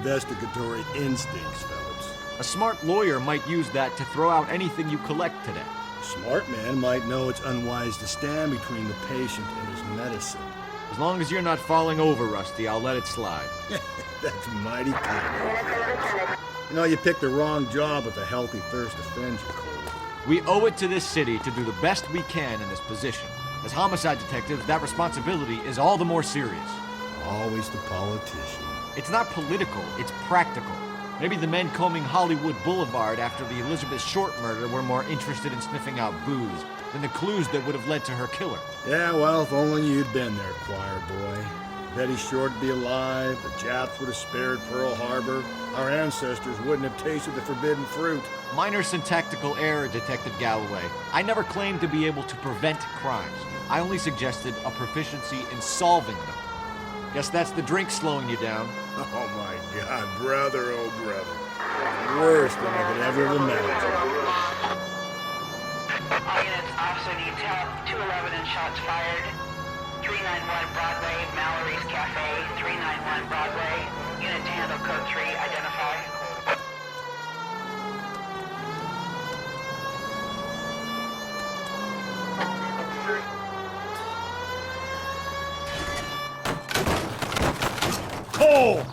investigatory instincts, Phillips. A smart lawyer might use that to throw out anything you collect today. A smart man might know it's unwise to stand between the patient and his medicine. As long as you're not falling over, Rusty, I'll let it slide. That's mighty kind. You know, you picked the wrong job if a healthy thirst offends you, Cole. We owe it to this city to do the best we can in this position. As homicide detectives, that responsibility is all the more serious. Always the politician. It's not political, it's practical. Maybe the men combing Hollywood Boulevard after the Elizabeth Short murder were more interested in sniffing out booze than the clues that would have led to her killer. Yeah, well, if only you'd been there, choir boy. Betty Short would be alive, the Japs would have spared Pearl Harbor, our ancestors wouldn't have tasted the forbidden fruit. Minor syntactical error, Detective Galloway. I never claimed to be able to prevent crimes. I only suggested a proficiency in solving them. Guess that's the drink slowing you down. Oh my God, brother, oh brother. Worse than I could ever have imagined. All units, officer needs help. 211 and shots fired. 391 Broadway, Mallory's Cafe. 391 Broadway. Unit to handle code 3, identify. Cole!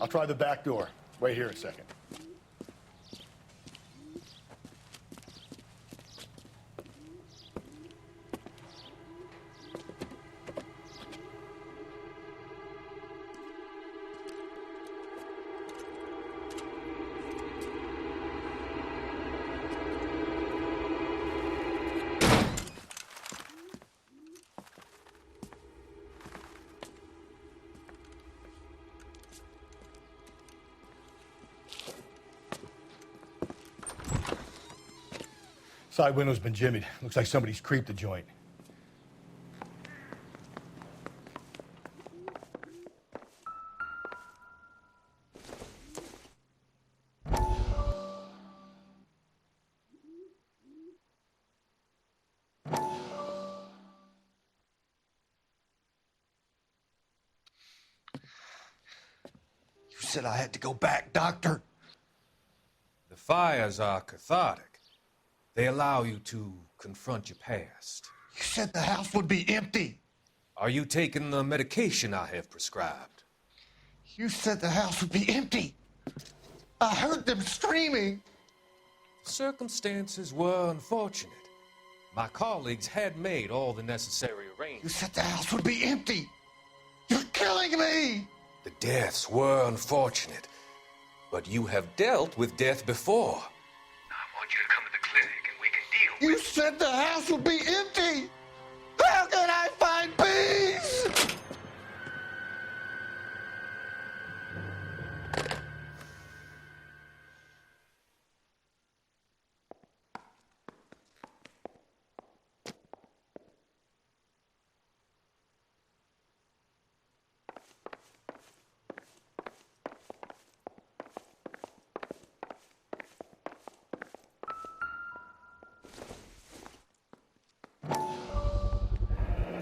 I'll try the back door. Wait here a second. Side window's been jimmied. Looks like somebody's creeped the joint. You said I had to go back, Doctor. The fires are cathartic. They allow you to confront your past. You said the house would be empty. Are you taking the medication I have prescribed? You said the house would be empty. I heard them screaming. Circumstances were unfortunate. My colleagues had made all the necessary You arrangements. said the house would be empty. You're killing me. The deaths were unfortunate, but you have dealt with death before. I want you to come to the clinic and we can You said the house would be empty! How can I find peace?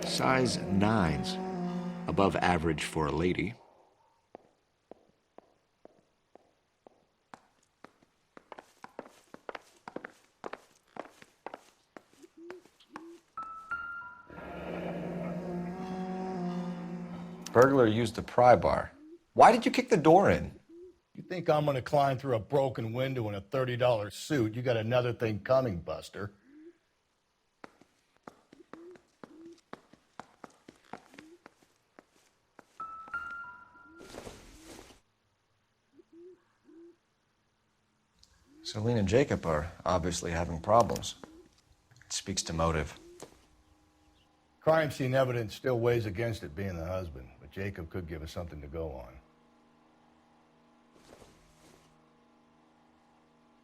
Size 9s. Above average for a lady. Burglar used the pry bar. Why did you kick the door in? You think I'm gonna climb through a broken window in a $30 suit? You got another thing coming, Buster. Celine and Jacob are obviously having problems. It speaks to motive. Crime scene evidence still weighs against it being the husband, but Jacob could give us something to go on.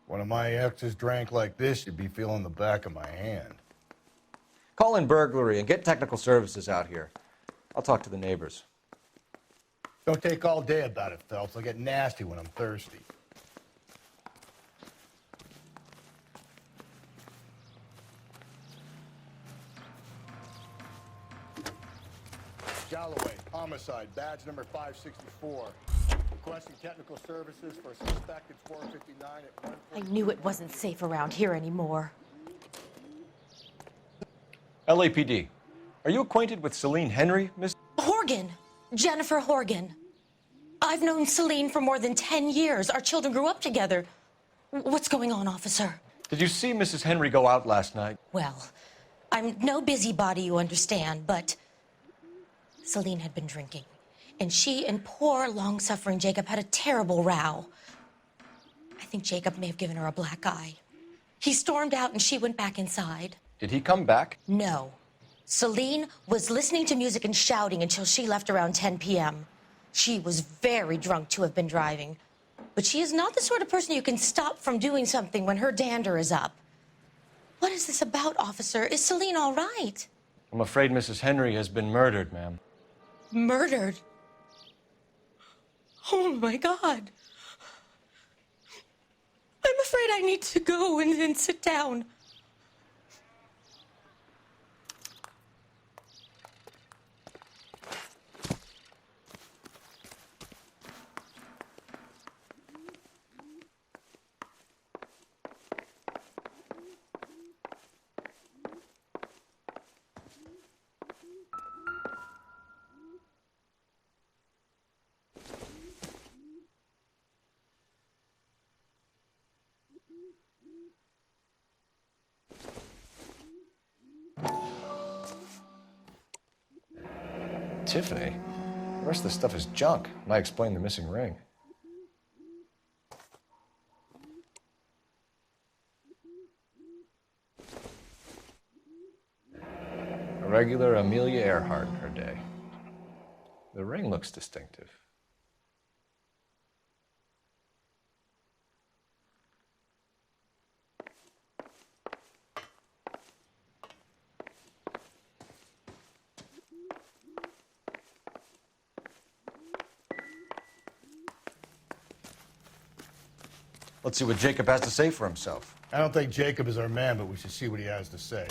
One of my exes drank like this, you'd be feeling the back of my hand. Call in burglary and get technical services out here. I'll talk to the neighbors. Don't take all day about it, Phelps. I'll get nasty when I'm thirsty. Galloway, homicide, badge number 564. Requesting technical services for a suspected 459 at 1. I knew it wasn't safe around here anymore. LAPD. Are you acquainted with Celine Henry, Miss? Horgan! Jennifer Horgan. I've known Celine for more than 10 years. Our children grew up together. What's going on, officer? Did you see Mrs. Henry go out last night? Well, I'm no busybody, you understand, but Celine had been drinking, and she and poor, long-suffering Jacob had a terrible row. I think Jacob may have given her a black eye. He stormed out, and she went back inside. Did he come back? No. Celine was listening to music and shouting until she left around 10 p.m. She was very drunk to have been driving, but she is not the sort of person you can stop from doing something when her dander is up. What is this about, officer? Is Celine all right? I'm afraid Mrs. Henry has been murdered, ma'am. Murdered? Oh, my God. I'm afraid I need to go and sit down. Tiffany? The rest of the stuff is junk. Might explain the missing ring. A regular Amelia Earhart in her day. The ring looks distinctive. Let's see what Jacob has to say for himself. I don't think Jacob is our man, but we should see what he has to say.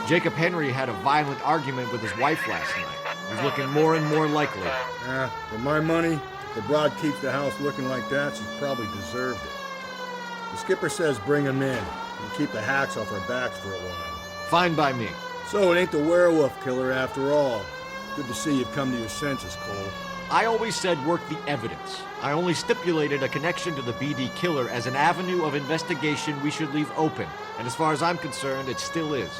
Jacob Henry had a violent argument with his wife last night. He's looking more and more likely. For my money, if the broad keeps the house looking like that, she's probably deserved it. The skipper says bring him in and keep the hacks off our backs for a while. Fine by me. So it ain't the werewolf killer after all. Good to see you've come to your senses, Cole. I always said work the evidence. I only stipulated a connection to the BD killer as an avenue of investigation we should leave open. And as far as I'm concerned, it still is.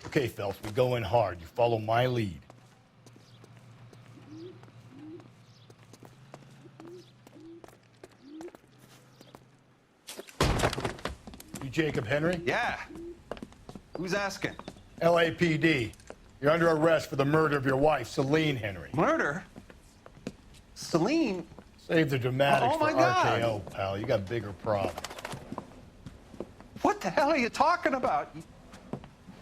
Okay, Phelps, we go in hard. You follow my lead. You Jacob Henry? Yeah. Who's asking? LAPD. You're under arrest for the murder of your wife, Celine Henry. Murder? Celine? Save the dramatics Oh, my for God. RKO, pal. You got bigger problems. What the hell are you talking about?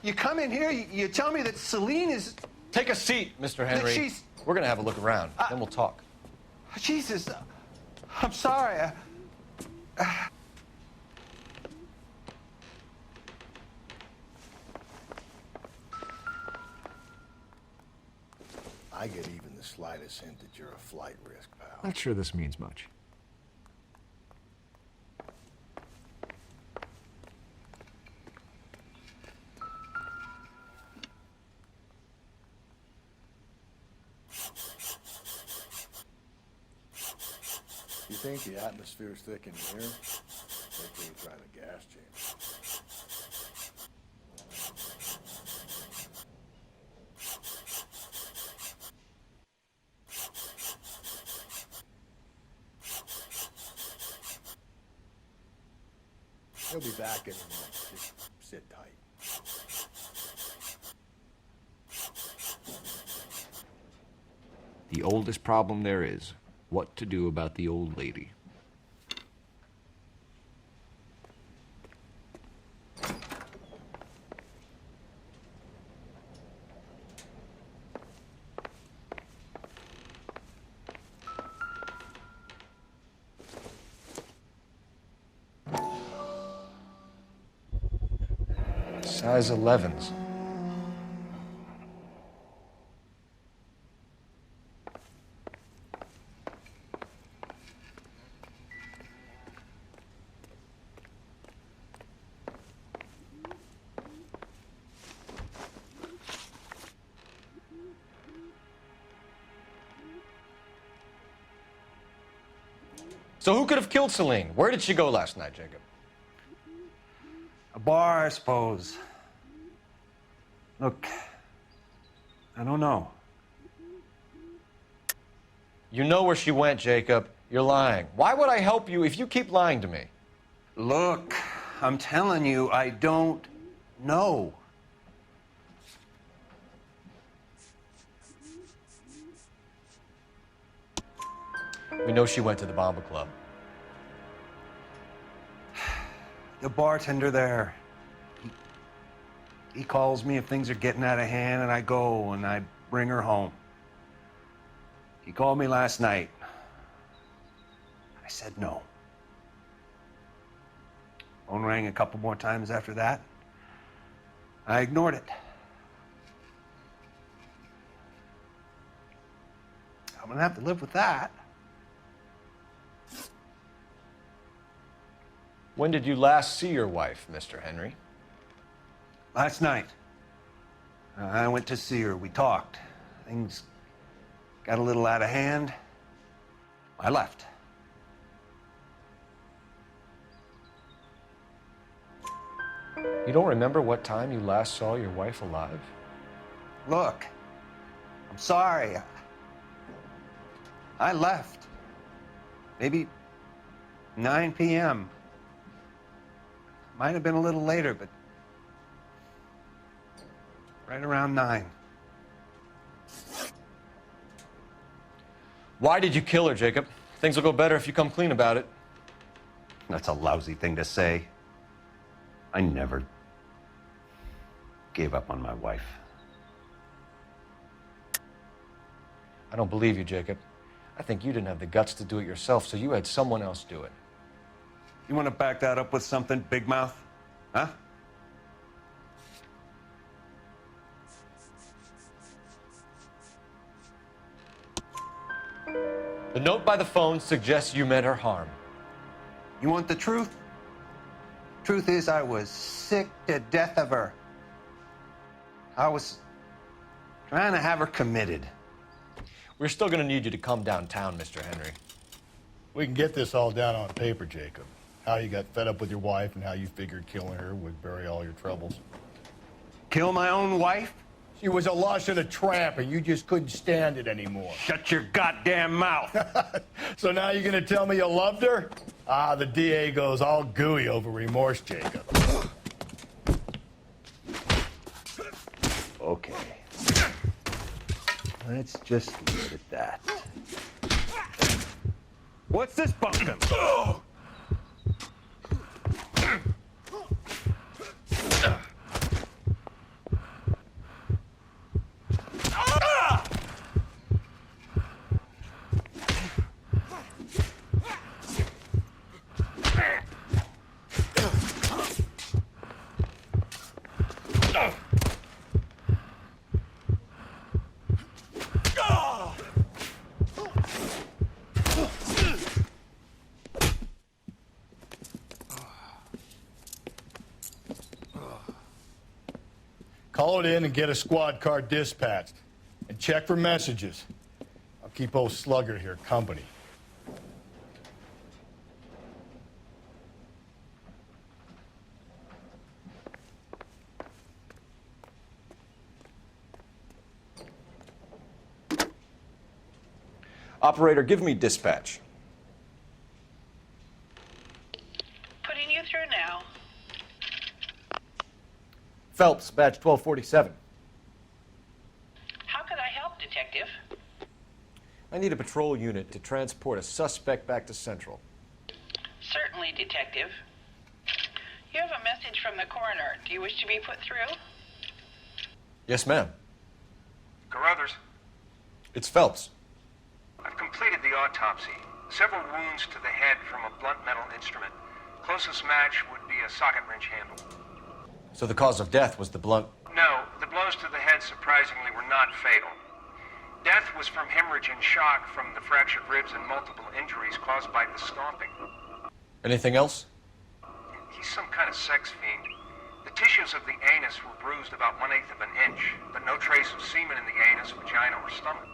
You come in here, you tell me that Celine is... Take a seat, Mr. Henry. she's- We're gonna have a look around, then we'll talk. Jesus, I'm sorry. I get even the slightest hint that you're a flight risk, pal. Not sure this means much. You think the atmosphere's thick in here? Wait till you try the gas chamber. He'll be back in a minute. Just sit tight. The oldest problem there is, what to do about the old lady. Size 11s. So who could have killed Celine? Where did she go last night, Jacob? A bar, I suppose. Look, I don't know. You know where she went, Jacob. You're lying. Why would I help you if you keep lying to me? Look, I'm telling you, I don't know. We know she went to the Bomba Club. The bartender there, he calls me if things are getting out of hand, and I go and I bring her home. He called me last night. I said no. Phone rang a couple more times after that. I ignored it. I'm gonna have to live with that. When did you last see your wife, Mr. Henry? Last night. I went to see her. We talked. Things got a little out of hand. I left. You don't remember what time you last saw your wife alive? Look, I'm sorry. I left. Maybe 9 p.m. Might have been a little later, but Right around 9. Why did you kill her, Jacob? Things will go better if you come clean about it. That's a lousy thing to say. I never gave up on my wife. I don't believe you, Jacob. I think you didn't have the guts to do it yourself, so you had someone else do it. You want to back that up with something, Big Mouth? Huh? The note by the phone suggests you meant her harm. You want the truth? Truth is, I was sick to death of her. I was trying to have her committed. We're still gonna need you to come downtown, Mr. Henry. We can get this all down on paper, Jacob. How you got fed up with your wife and how you figured killing her would bury all your troubles. Kill my own wife? She was a lush and a tramp, and you just couldn't stand it anymore. Shut your goddamn mouth. So now you're gonna tell me you loved her? Ah, the DA goes all gooey over remorse, Jacob. Okay. Let's just leave it at that. What's this bumpkin? Call it in and get a squad car dispatched. And check for messages. I'll keep old Slugger here company. Operator, give me dispatch. Putting you through now. Phelps, badge 1247. How could I help, Detective? I need a patrol unit to transport a suspect back to Central. Certainly, Detective. You have a message from the coroner. Do you wish to be put through? Yes, ma'am. Carruthers, It's Phelps. I've completed the autopsy. Several wounds to the head from a blunt metal instrument. Closest match would be a socket wrench handle. So the cause of death was the blunt. No, the blows to the head surprisingly were not fatal. Death was from hemorrhage and shock from the fractured ribs and multiple injuries caused by the stomping. Anything else? He's some kind of sex fiend. The tissues of the anus were bruised about 1/8 of an inch, but no trace of semen in the anus, vagina, or stomach.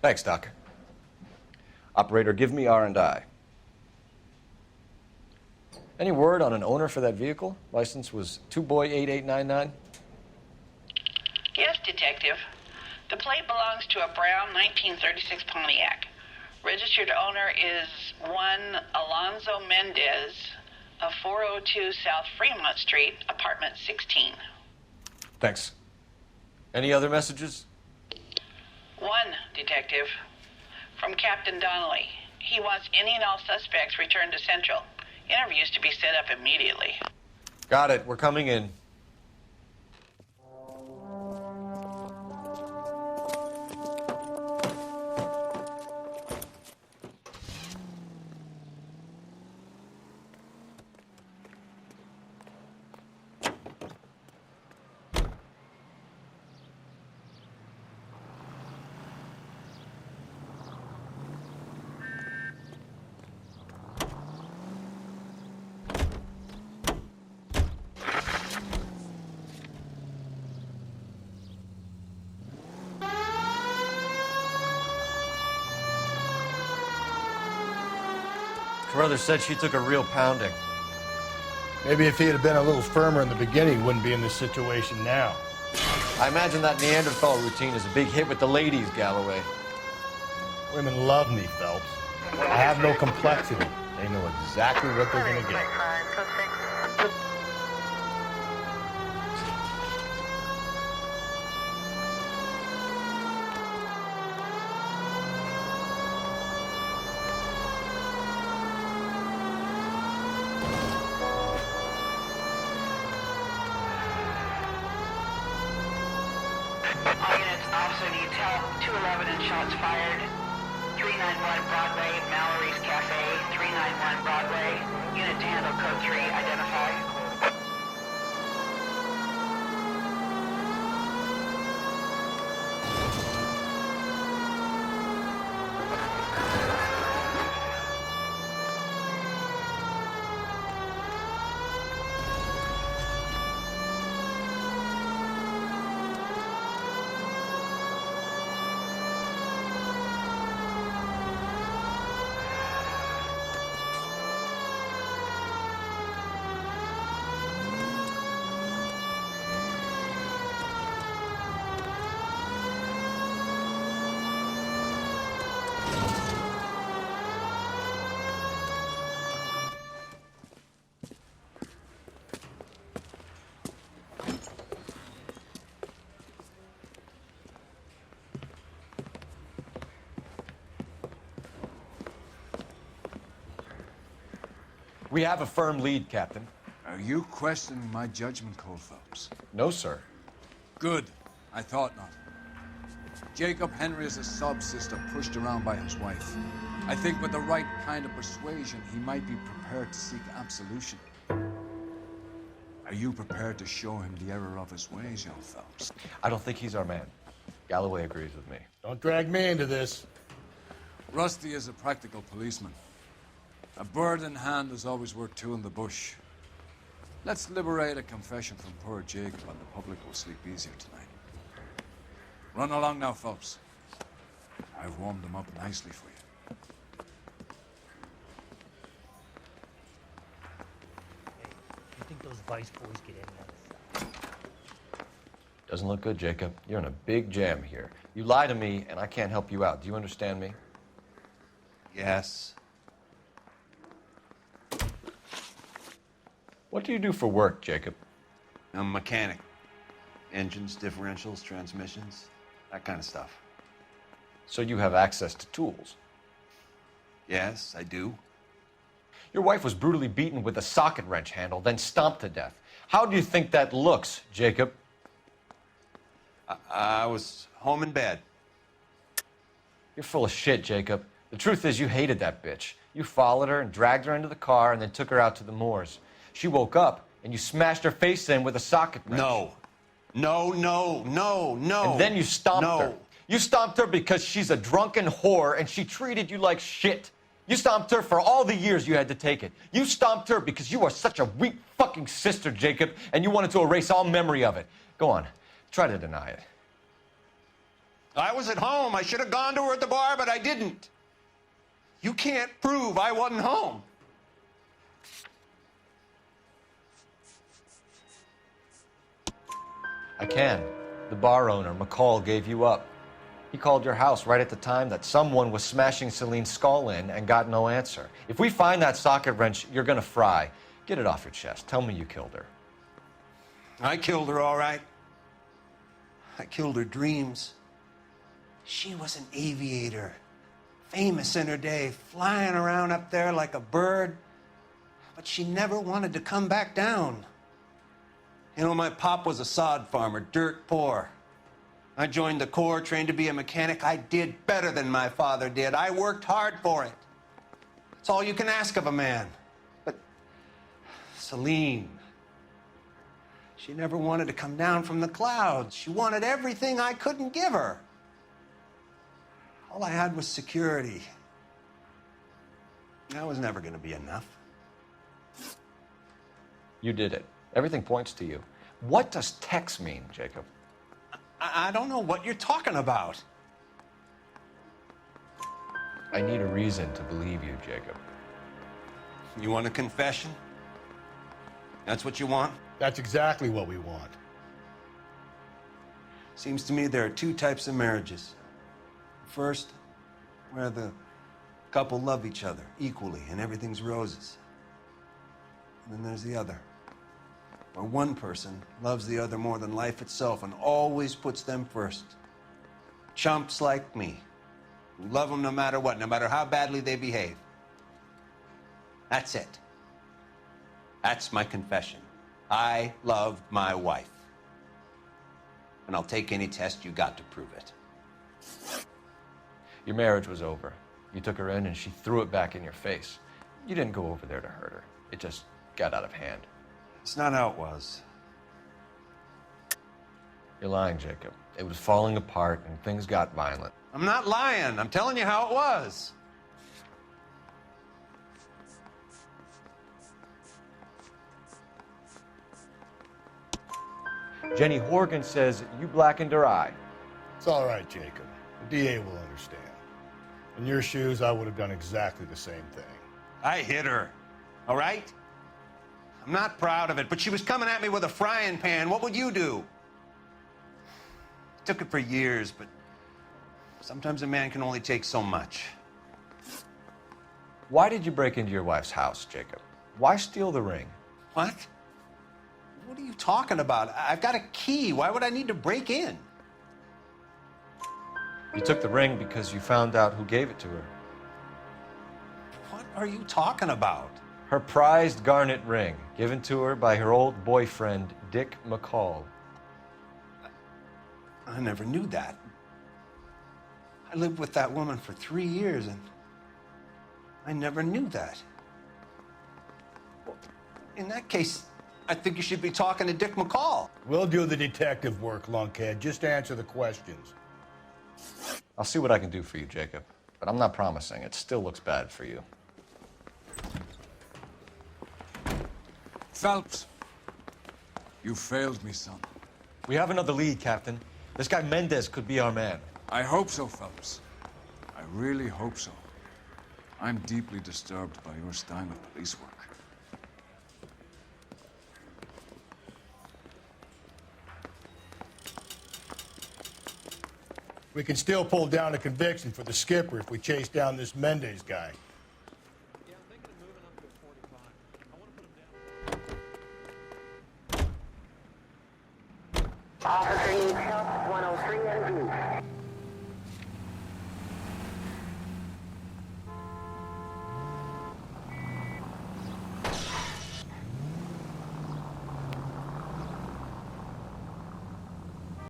Thanks, Doc. Operator, give me R&I. Any word on an owner for that vehicle? License was 2boy8899. Yes, Detective. The plate belongs to a brown 1936 Pontiac. Registered owner is one Alonzo Mendez of 402 South Fremont Street, apartment 16. Thanks. Any other messages? One, Detective. From Captain Donnelly. He wants any and all suspects returned to Central. Interviews to be set up immediately. Got it. We're coming in. Carruthers said she took a real pounding. Maybe if he had been a little firmer in the beginning, he wouldn't be in this situation now. I imagine that Neanderthal routine is a big hit with the ladies, Galloway. Women love me, Phelps. I have no complexity. They know exactly what they're gonna get. All units, officer needs help. 211 and shots fired. 391 Broadway, Mallory's Cafe. 391 Broadway. Unit to handle code 3, identify. We have a firm lead, Captain. Are you questioning my judgment call, Phelps? No, sir. Good. I thought not. Jacob Henry is a sub-sister pushed around by his wife. I think with the right kind of persuasion, he might be prepared to seek absolution. Are you prepared to show him the error of his ways, young Phelps? I don't think he's our man. Galloway agrees with me. Don't drag me into this. Rusty is a practical policeman. A bird in hand is always worth two in the bush. Let's liberate a confession from poor Jacob, and the public will sleep easier tonight. Run along now, Phelps. I've warmed them up nicely for you. You think those Vice boys get any of this? Doesn't look good, Jacob. You're in a big jam here. You lie to me, and I can't help you out. Do you understand me? Yes. What do you do for work, Jacob? I'm a mechanic. Engines, differentials, transmissions, that kind of stuff. So you have access to tools. Yes, I do. Your wife was brutally beaten with a socket wrench handle, then stomped to death. How do you think that looks, Jacob? I was home in bed. You're full of shit, Jacob. The truth is you hated that bitch. You followed her and dragged her into the car and then took her out to the moors. She woke up and you smashed her face in with a socket wrench. No. No. And then you stomped her. You stomped her because she's a drunken whore and she treated you like shit. You stomped her for all the years you had to take it. You stomped her because you are such a weak fucking sister, Jacob, and you wanted to erase all memory of it. Go on. Try to deny it. I was at home. I should have gone to her at the bar, but I didn't. You can't prove I wasn't home. I can. The bar owner, McCall, gave you up. He called your house right at the time that someone was smashing Celine's skull in and got no answer. If we find that socket wrench, you're gonna fry. Get it off your chest. Tell me you killed her. I killed her, all right. I killed her dreams. She was an aviator, famous in her day, flying around up there like a bird. But she never wanted to come back down. You know, my pop was a sod farmer, dirt poor. I joined the Corps, trained to be a mechanic. I did better than my father did. I worked hard for it. It's all you can ask of a man. But Celine, she never wanted to come down from the clouds. She wanted everything I couldn't give her. All I had was security. That was never going to be enough. You did it. Everything points to you. What does Tex mean, Jacob? I don't know what you're talking about. I need a reason to believe you, Jacob. You want a confession? That's what you want? That's exactly what we want. Seems to me there are two types of marriages. First, where the couple love each other equally and everything's roses. And then there's the other, where one person loves the other more than life itself and always puts them first. Chumps like me, who love them no matter what, no matter how badly they behave. That's it. That's my confession. I loved my wife. and I'll take any test you got to prove it. Your marriage was over. You took her in and she threw it back in your face. You didn't go over there to hurt her. It just got out of hand. It's not how it was. You're lying, Jacob. It was falling apart and things got violent. I'm not lying. I'm telling you how it was. Jenny Horgan says you blackened her eye. It's all right, Jacob. The DA will understand. In your shoes, I would have done exactly the same thing. I hit her, all right? I'm not proud of it, but she was coming at me with a frying pan. What would you do? It took it for years, but sometimes a man can only take so much. Why did you break into your wife's house, Jacob? Why steal the ring? What? What are you talking about? I've got a key. Why would I need to break in? You took the ring because you found out who gave it to her. What are you talking about? Her prized garnet ring, given to her by her old boyfriend, Dick McCall. I never knew that. I lived with that woman for 3 years, and I never knew that. Well, in that case, I think you should be talking to Dick McCall. We'll do the detective work, lunkhead. Just answer the questions. I'll see what I can do for you, Jacob. But I'm not promising. It still looks bad for you. Phelps, you failed me, son. We have another lead, Captain. This guy Mendez could be our man. I hope so, Phelps. I really hope so. I'm deeply disturbed by your style of police work. We can still pull down a conviction for the skipper if we chase down this Mendez guy. Yeah, I'm thinking of moving up to a 45. I want to put him down. Officer, you tell